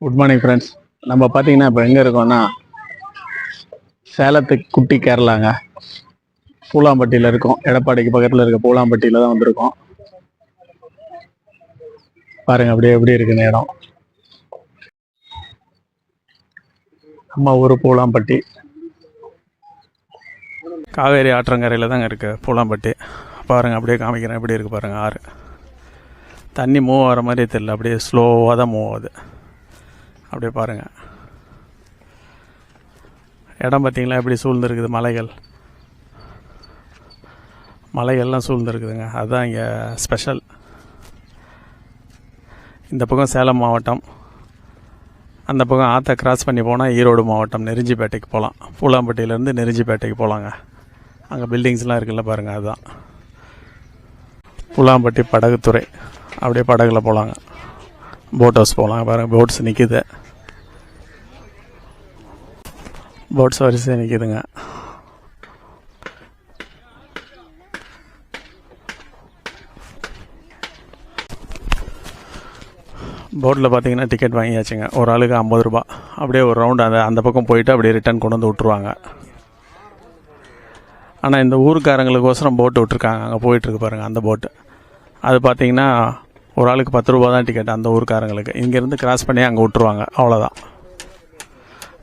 Good morning friends. நம்ம பார்த்தீங்கன்னா இப்போ எங்கே இருக்கோம்னா சேலத்துக்கு குட்டி கேரளாங்க. பூலாம்பட்டியில் இருக்கோம். எடப்பாடிக்கு பக்கத்தில் இருக்க பூலாம்பட்டியில் தான் வந்திருக்கோம். பாருங்க அப்படியே எப்படி இருக்குன்னு இடம். நம்ம ஊர் பூலாம்பட்டி காவேரி ஆற்றங்கரையில் தாங்க இருக்குது பூலாம்பட்டி. பாருங்கள் அப்படியே காமிக்கிறேன் எப்படி இருக்குது பாருங்கள். ஆறு தண்ணி மூவ் ஆகிற மாதிரி தெரியல, அப்படியே ஸ்லோவாக தான் மூவ் ஆகுது. அப்படியே பாருங்கள் இடம் பார்த்தீங்களா எப்படி சூழ்ந்துருக்குது. மலைகள்லாம் சூழ்ந்துருக்குதுங்க. அதுதான் இங்கே ஸ்பெஷல். இந்த பக்கம் சேலம் மாவட்டம், அந்த பக்கம் ஆற்றை கிராஸ் பண்ணி போனால் ஈரோடு மாவட்டம் நெருஞ்சிப்பேட்டைக்கு போகலாம். பூலாம்பட்டியிலேருந்து நெருஞ்சிப்பேட்டைக்கு போகலாங்க. அங்கே பில்டிங்ஸ்லாம் இருக்குல்ல பாருங்கள், அதுதான் பூலாம்பட்டி படகுத்துறை. அப்படியே படகுல போகலாங்க. போட் ஹவுஸ் போகலாம். பாருங்கள் போட்ஸ் நிற்கிது, போட்ஸ் வரிசை நிற்கிதுங்க. போட்டில் பார்த்தீங்கன்னா டிக்கெட் வாங்கியாச்சுங்க. ஒரு ஆளுக்கு 50 ரூபா. அப்படியே ஒரு ரவுண்டு அந்த பக்கம் போயிட்டு அப்படியே ரிட்டர்ன் கொண்டு வந்து விட்ருவாங்க. ஆனால் இந்த ஊருக்காரங்களுக்கோசரம் போட்டு விட்ருக்காங்க. அங்கே போயிட்டுருக்கு பாருங்கள் அந்த போட்டு. அது பார்த்தீங்கன்னா ஒரு ஆளுக்கு 10 ரூபா தான் டிக்கெட் அந்த ஊருக்காரங்களுக்கு. இங்கேருந்து கிராஸ் பண்ணி அங்கே விட்ருவாங்க, அவ்வளோதான்.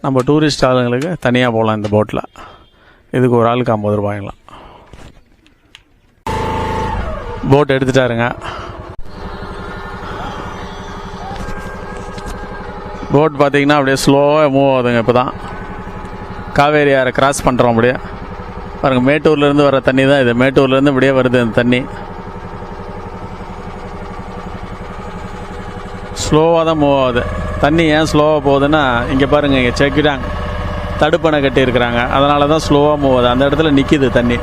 நம்ம டூரிஸ்ட் ஆளுங்களுக்கு தனியாக போகலாம் இந்த போட்டில். இதுக்கு ஒரு ஆளுக்கு 50 ரூபாய்ங்களாம். போட் எடுத்துட்டாருங்க. போட் பார்த்தீங்கன்னா அப்படியே ஸ்லோவாக மூவ் ஆகுதுங்க. இப்போ தான் காவேரி ஆறை கிராஸ் பண்ணுறோம். அப்படியே பாருங்கள், மேட்டூர்லேருந்து வர தண்ணி தான் இது. மேட்டூர்லேருந்து இப்படியே வருது இந்த தண்ணி. ஸ்லோவாக தான் மூவ் ஆகுது. தண்ணி ஏன் ஸ்லோவாக போகுதுன்னா, இங்கே பாருங்கள், இங்கே செக்கிட்டாங்க, தடுப்பணை கட்டியிருக்கிறாங்க. அதனால தான் ஸ்லோவாக மூவ் ஆகுது. அந்த இடத்துல நிற்கிது தண்ணி.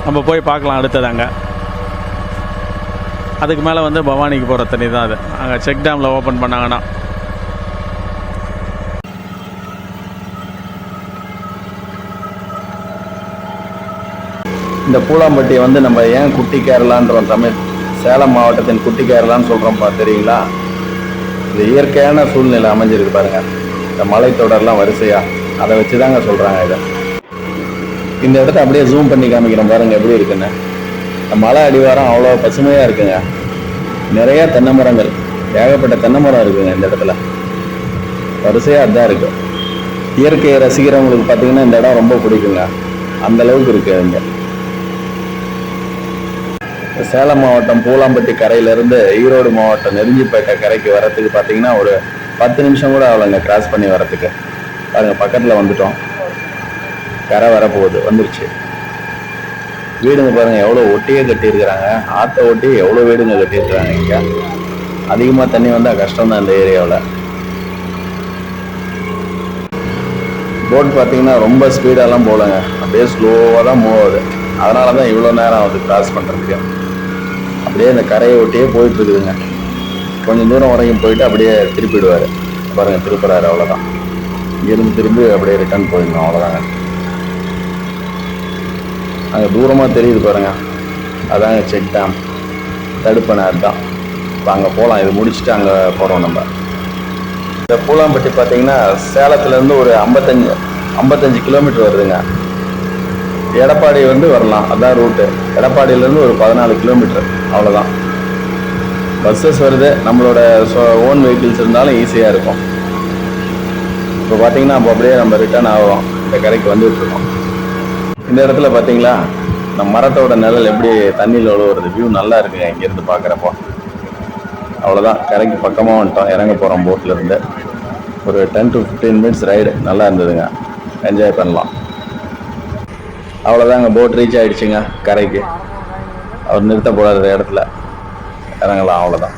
நம்ம போய் பார்க்கலாம் அடுத்ததாங்க. அதுக்கு மேலே வந்து பவானிக்கு போகிற தண்ணி தான் அது. அங்கே செக் டேமில் ஓப்பன் பண்ணாங்கன்னா இந்த பூலாம்பட்டியை வந்து நம்ம ஏன் குட்டி கேரளான்றோம், தமிழ் சேலம் மாவட்டத்தின் குட்டி கேரளான்னு சொல்கிறோம்ப்பா, தெரியுங்களா? இது இயற்கையான சூழ்நிலை அமைஞ்சிருக்கு பாருங்கள். இந்த மலைத்தொடர்லாம் வரிசையாக அதை வச்சு தாங்க சொல்கிறாங்க இதை. இந்த இடத்த அப்படியே ஜூம் பண்ணி காமிக்கிறோம் பாருங்கள் எப்படி இருக்குன்னு. இந்த மலை அடிவாரம் அவ்வளோ பசுமையாக இருக்குங்க. நிறையா தென்னை மரங்கள், ஏகப்பட்ட தென்னை மரம் இருக்குங்க இந்த இடத்துல. வரிசையாக அதுதான் இருக்குது. இயற்கையை ரசிக்கிறவங்களுக்கு பார்த்தீங்கன்னா இந்த இடம் ரொம்ப பிடிக்குங்க. அந்த அளவுக்கு இருக்குது இங்கே. சேலம் மாவட்டம் பூலாம்பட்டி கரையிலேருந்து ஈரோடு மாவட்டம் நெருஞ்சிப்பேட்டை கரைக்கு வரத்துக்கு பார்த்தீங்கன்னா ஒரு 10 நிமிஷம் கூட அவ்வளோங்க கிராஸ் பண்ணி வரத்துக்கு. பாருங்கள் பக்கத்தில் வந்துட்டோம். கரை வரப்போகுது, வந்துருச்சு. வீடுங்க பாருங்கள் எவ்வளோ ஒட்டியே கட்டியிருக்கிறாங்க. ஆற்றை ஒட்டி எவ்வளோ வீடுங்க கட்டியிருக்கிறாங்க. இங்கே அதிகமாக தண்ணி வந்தால் கஷ்டம்தான் இந்த ஏரியாவில். போட் பார்த்தீங்கன்னா ரொம்ப ஸ்பீடாலாம் போகலங்க, அப்படியே ஸ்லோவாக தான் மூவ் ஆகுது. அதனால தான் இவ்வளோ நேரம் ஆகுது கிராஸ் பண்ணுறதுக்கு. அப்படியே இந்த கரையை ஒட்டியே போயிட்டுருக்குதுங்க. கொஞ்சம் தூரம் வரைக்கும் போயிட்டு அப்படியே திருப்பிடுவார். பாருங்கள் திருப்புறாரு, அவ்வளோதான். இங்கேருந்து திரும்பி அப்படியே ரிட்டர்ன் போயிடணும், அவ்வளோதாங்க. அங்கே தூரமாக தெரியுது பாருங்கள், அதாங்க செக் டேம், தடுப்பணை. அதுதான் இப்போ அங்கே போகலாம். இது முடிச்சுட்டு அங்கே போகிறோம் நம்ம. இந்த பூலாம்பட்டி பார்த்தீங்கன்னா சேலத்துலேருந்து ஒரு 55 கிலோமீட்டர் வருதுங்க. எடப்பாடி வந்து வரலாம், அதான் ரூட்டு. எடப்பாடியிலேருந்து ஒரு 14 கிலோமீட்டர், அவ்வளோதான். பஸ்ஸஸ் வருது, நம்மளோட ஓன் வெஹிக்கிள்ஸ் இருந்தாலும் ஈஸியாக இருக்கும். இப்போ பார்த்தீங்கன்னா அப்போ அப்படியே நம்ம ரிட்டர்ன் ஆகிறோம். இந்த கரைக்கு வந்துட்டுருக்கோம். இந்த இடத்துல பார்த்தீங்களா நம்ம மரத்தோட நிழல் எப்படி தண்ணியில் உழுவுறது. வியூ நல்லா இருக்குங்க இங்கேருந்து பார்க்குறப்போ. அவ்வளோதான், கரைக்கு பக்கமாக வந்துட்டோம். இறங்க போகிறோம் போட்லேருந்து. ஒரு 10 to 15 மினிட்ஸ் ரைடு நல்லா இருந்ததுங்க. என்ஜாய் பண்ணலாம். அவ்வளோதாங்க, போட் ரீச் ஆகிடுச்சுங்க கரைக்கு. அவர் நிறுத்த போடாத இடத்துல இறங்கலாம், அவ்வளோதான்.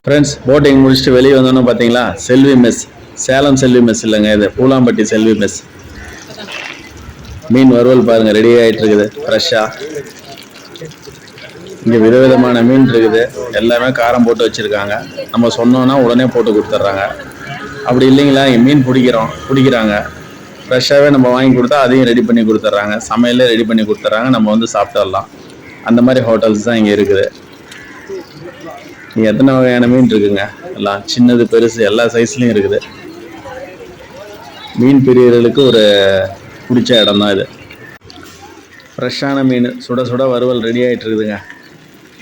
ஃப்ரெண்ட்ஸ், போட்டிங் முடிச்சுட்டு வெளியே வந்தோன்னு பார்த்தீங்களா செல்வி மெஸ். சேலம் செல்வி மெஸ் இல்லைங்க, இது பூலாம்பட்டி செல்வி மெஸ். மீன் வறுவல் பாருங்கள் ரெடி ஆகிட்டு இருக்குது ஃப்ரெஷ்ஷாக. இங்கே விதவிதமான மீன் இருக்குது. எல்லாமே காரம் போட்டு வச்சுருக்காங்க. நம்ம சொன்னோன்னா உடனே போட்டு கொடுத்துட்றாங்க. அப்படி இல்லைங்களா, இங்கே மீன் பிடிக்கிறாங்க ஃப்ரெஷ்ஷாகவே நம்ம வாங்கி கொடுத்தா அதையும் ரெடி பண்ணி கொடுத்துட்றாங்க. சமையலே ரெடி பண்ணி கொடுத்துட்றாங்க. நம்ம வந்து சாப்பிட்டுடலாம். அந்த மாதிரி ஹோட்டல்ஸ் தான் இங்கே இருக்குது. இங்கே எத்தனை வகையான மீன் இருக்குங்க, எல்லாம் சின்னது பெருசு எல்லா சைஸ்லையும் இருக்குது. மீன் பிரியர்களுக்கு ஒரு பிடிச்ச இடம் தான் இது. ஃப்ரெஷ்ஷான மீன் சுட சுட வறுவல் ரெடி ஆகிட்டு இருக்குதுங்க.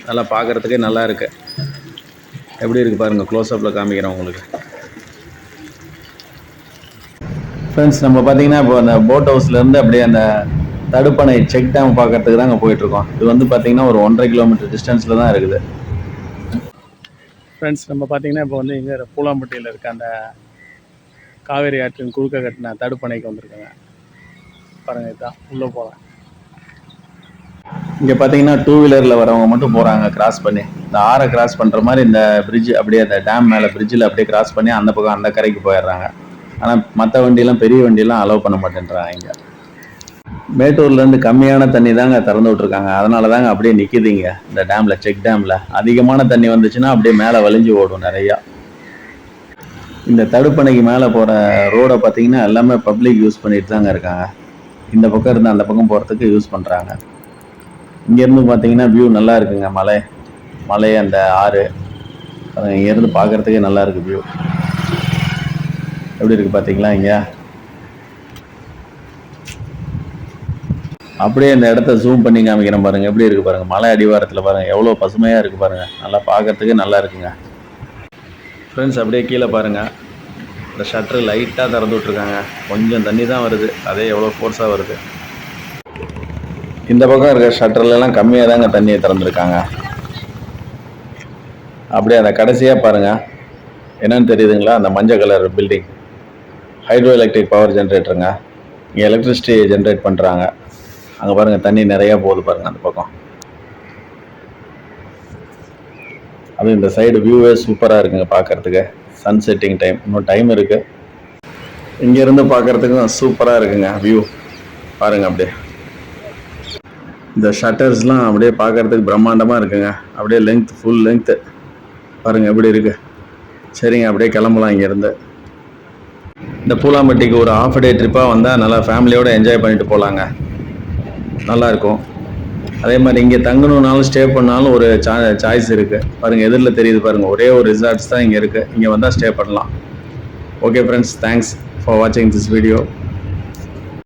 நல்லா பார்க்குறதுக்கே நல்லா இருக்குது. எப்படி இருக்குது பாருங்கள், க்ளோஸ்அப்பில் காமிக்கிறேன் உங்களுக்கு. ஃப்ரெண்ட்ஸ், நம்ம பார்த்தீங்கன்னா இப்போ அந்த போட் ஹவுஸ்லேருந்து அப்படியே அந்த தடுப்பணை செக் டேம் பார்க்கறதுக்கு தான் அங்கே போயிட்டுருக்கோம். இது வந்து பார்த்தீங்கன்னா ஒரு 1.5 கிலோமீட்டர் டிஸ்டன்ஸில் தான் இருக்குது. ஃப்ரெண்ட்ஸ், நம்ம பார்த்தீங்கன்னா இப்போ வந்து இங்கே பூலாம்பட்டியில் இருக்க அந்த காவேரி ஆற்றின் குறுக்க கட்டின தடுப்பணைக்கு வந்திருக்கோங்க. பாருங்கள், இதுதான் உள்ளே போகலாம். இங்கே பார்த்தீங்கன்னா 2 வீலரில் வரவங்க மட்டும் போகிறாங்க கிராஸ் பண்ணி. இந்த ஆறை கிராஸ் பண்ணுற மாதிரி இந்த பிரிட்ஜ் அப்படியே அந்த டேம் மேலே பிரிட்ஜில் அப்படியே கிராஸ் பண்ணி அந்த பக்கம் அந்த கரைக்கு போயிடுறாங்க. ஆனால் மற்ற வண்டியெல்லாம் பெரிய வண்டியெல்லாம் அலோவ் பண்ண மாட்டேன்றாங்க. இங்கே மேட்டூர்லேருந்து கம்மியான தண்ணி தாங்க திறந்து விட்ருக்காங்க. அதனால தாங்க அப்படியே நிற்கிதுங்க இந்த டேமில், செக் டேமில். அதிகமான தண்ணி வந்துச்சுன்னா அப்படியே மேலே வலிஞ்சு ஓடும் நிறையா. இந்த தடுப்பணைக்கு மேலே போகிற ரோடை பார்த்தீங்கன்னா எல்லாமே பப்ளிக் யூஸ் பண்ணிட்டு தாங்க இருக்காங்க. இந்த பக்கம் இருந்து அந்த பக்கம் போகிறதுக்கு யூஸ் பண்ணுறாங்க. இங்கேருந்து பார்த்தீங்கன்னா வியூ நல்லா இருக்குங்க. மலை அந்த ஆறு இங்கேருந்து பார்க்குறதுக்கே நல்லா இருக்குது வியூ. எப்படி இருக்குது பார்த்தீங்களா? இங்கே அப்படியே இந்த இடத்த ஜூம் பண்ணி காமிக்கிறேன் பாருங்கள். எப்படி இருக்குது பாருங்கள், மலை அடிவாரத்தில் பாருங்கள் எவ்வளோ பசுமையாக இருக்குது பாருங்கள். நல்லா பார்க்குறதுக்கு நல்லா இருக்குங்க. ஃப்ரெண்ட்ஸ், அப்படியே கீழே பாருங்கள், இந்த ஷட்டரு லைட்டாக திறந்து விட்ருக்காங்க. கொஞ்சம் தண்ணி தான் வருது, அதே எவ்வளோ ஃபோர்ஸாக வருது. இந்த பக்கம் இருக்க ஷட்டர்லாம் கம்மியாக தாங்க தண்ணியை திறந்துருக்காங்க. அப்படியே அந்த கடைசியாக பாருங்கள், என்னன்னு தெரியுதுங்களா? அந்த மஞ்சள் colour building hydro electric power ஜென்ரேட்டருங்க. இங்கே எலக்ட்ரிசிட்டி ஜென்ரேட் பண்ணுறாங்க. அங்கே பாருங்கள், தண்ணி நிறையா போகுது பாருங்கள் அந்த பக்கம். அது இந்த சைடு வியூவே சூப்பராக இருக்குங்க பார்க்குறதுக்கு. சன் செட்டிங் டைம், இன்னும் டைம் இருக்குது. இங்கேருந்து பார்க்குறதுக்கும் சூப்பராக இருக்குங்க வியூ. பாருங்கள், அப்படியே இந்த ஷட்டர்ஸ்லாம் அப்படியே பார்க்குறதுக்கு பிரம்மாண்டமாக இருக்குங்க. அப்படியே லென்த், ஃபுல் லென்த்து பாருங்கள் எப்படி இருக்குது. சரிங்க, அப்படியே கிளம்பலாம் இங்கேருந்து. இந்த பூலாம்பட்டிக்கு ஒரு ½ டே ட்ரிப்பாக வந்தால் நல்லா ஃபேமிலியோடு என்ஜாய் பண்ணிட்டு போகலாங்க. நல்லாயிருக்கும். அதே மாதிரி இங்கே தங்கணுன்னாலும் ஸ்டே பண்ணாலும் ஒரு சாய்ஸ் இருக்குது. பாருங்கள், எதிரில் தெரியுது பாருங்கள், ஒரே ஒரு ரிசார்ட்ஸ் தான் இங்கே இருக்குது. இங்கே வந்தால் ஸ்டே பண்ணலாம். ஓகே ஃப்ரெண்ட்ஸ், தேங்க்ஸ் ஃபார் வாட்சிங் திஸ் வீடியோ.